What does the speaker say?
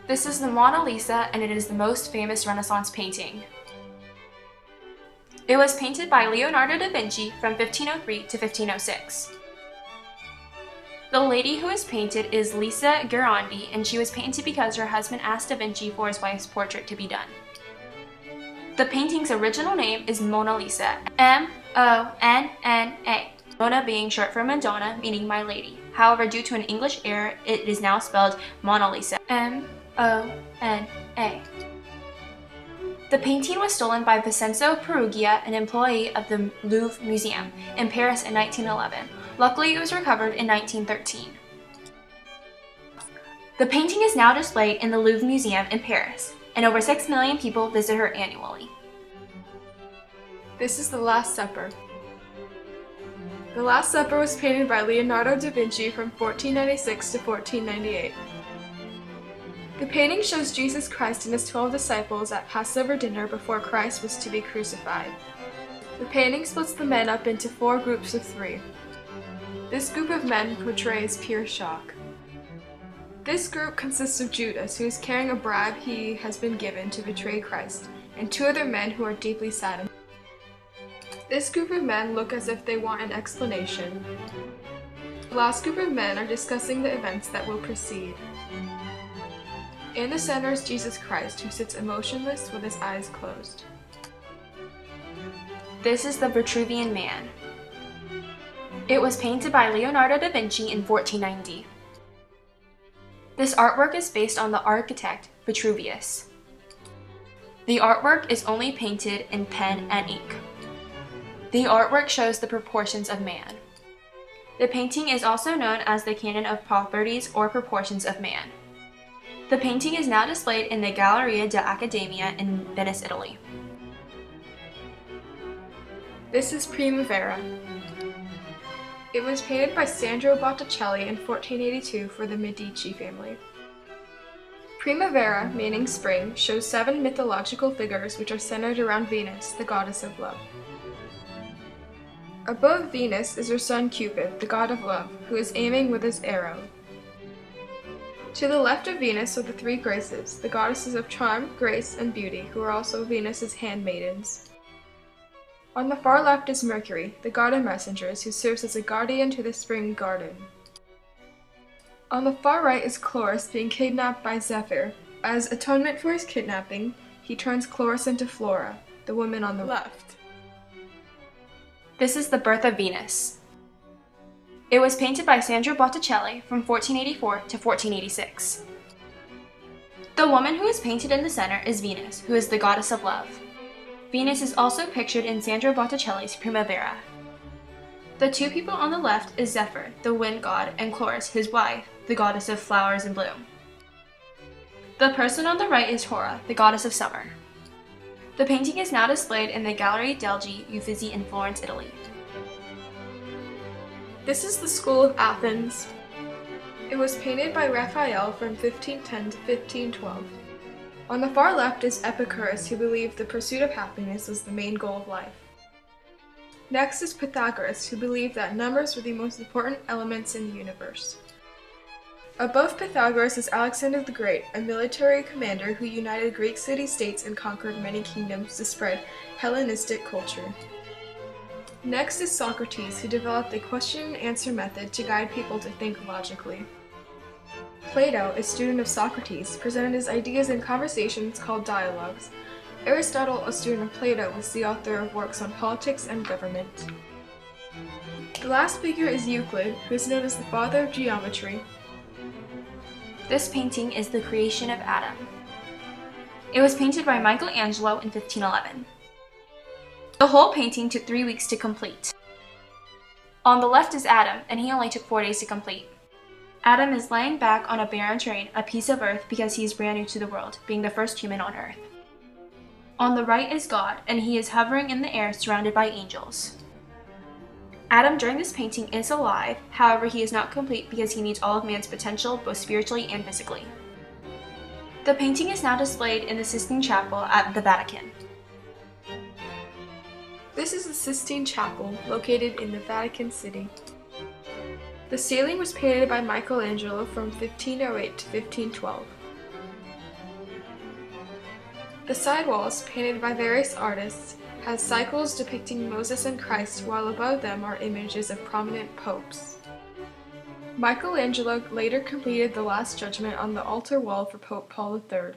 This is the Mona Lisa, and it is the most famous Renaissance painting. It was painted by Leonardo da Vinci from 1503 to 1506. The lady who is painted is Lisa Gerandi, and she was painted because her husband asked da Vinci for his wife's portrait to be done. The painting's original name is Mona Lisa, M-O-N-N-A, Mona being short for Madonna, meaning my lady. However, due to an English error, it is now spelled Mona Lisa, M-O-N-A. The painting was stolen by Vincenzo Peruggia, an employee of the Louvre Museum in Paris in 1911. Luckily, it was recovered in 1913. The painting is now displayed in the Louvre Museum in Paris, and over 6 million people visit her annually. This is The Last Supper. The Last Supper was painted by Leonardo da Vinci from 1496 to 1498. The painting shows Jesus Christ and his 12 disciples at Passover dinner before Christ was to be crucified. The painting splits the men up into 4 groups of 3. This group of men portrays pure shock. This group consists of Judas, who is carrying a bribe he has been given to betray Christ, and 2 other men who are deeply saddened. This group of men look as if they want an explanation. The last group of men are discussing the events that will precede. In the center is Jesus Christ, who sits emotionless with his eyes closed. This is the Vitruvian Man. It was painted by Leonardo da Vinci in 1490. This artwork is based on the architect Vitruvius. The artwork is only painted in pen and ink. The artwork shows the proportions of man. The painting is also known as the Canon of Properties or Proportions of Man. The painting is now displayed in the Galleria dell'Accademia in Venice, Italy. This is Primavera. It was painted by Sandro Botticelli in 1482 for the Medici family. Primavera, meaning spring, shows 7 mythological figures which are centered around Venus, the goddess of love. Above Venus is her son Cupid, the god of love, who is aiming with his arrow. To the left of Venus are the 3 Graces, the goddesses of charm, grace, and beauty, who are also Venus's handmaidens. On the far left is Mercury, the god of messengers, who serves as a guardian to the spring garden. On the far right is Chloris being kidnapped by Zephyr. As atonement for his kidnapping, he turns Chloris into Flora, the woman on the left. This is the Birth of Venus. It was painted by Sandro Botticelli from 1484 to 1486. The woman who is painted in the center is Venus, who is the goddess of love. Venus is also pictured in Sandro Botticelli's Primavera. The 2 people on the left is Zephyr, the wind god, and Chloris, his wife, the goddess of flowers and bloom. The person on the right is Hora, the goddess of summer. The painting is now displayed in the Galleria degli Uffizi in Florence, Italy. This is the School of Athens. It was painted by Raphael from 1510 to 1512. On the far left is Epicurus, who believed the pursuit of happiness was the main goal of life. Next is Pythagoras, who believed that numbers were the most important elements in the universe. Above Pythagoras is Alexander the Great, a military commander who united Greek city-states and conquered many kingdoms to spread Hellenistic culture. Next is Socrates, who developed a question-and-answer method to guide people to think logically. Plato, a student of Socrates, presented his ideas in conversations called dialogues. Aristotle, a student of Plato, was the author of works on politics and government. The last figure is Euclid, who is known as the father of geometry. This painting is the Creation of Adam. It was painted by Michelangelo in 1511. The whole painting took 3 weeks to complete. On the left is Adam, and he only took 4 days to complete. Adam is laying back on a barren terrain, a piece of earth, because he is brand new to the world, being the first human on earth. On the right is God, and he is hovering in the air surrounded by angels. Adam during this painting is alive, however he is not complete because he needs all of man's potential both spiritually and physically. The painting is now displayed in the Sistine Chapel at the Vatican. This is the Sistine Chapel, located in the Vatican City. The ceiling was painted by Michelangelo from 1508 to 1512. The side walls, painted by various artists, has cycles depicting Moses and Christ, while above them are images of prominent popes. Michelangelo later completed the Last Judgment on the altar wall for Pope Paul III.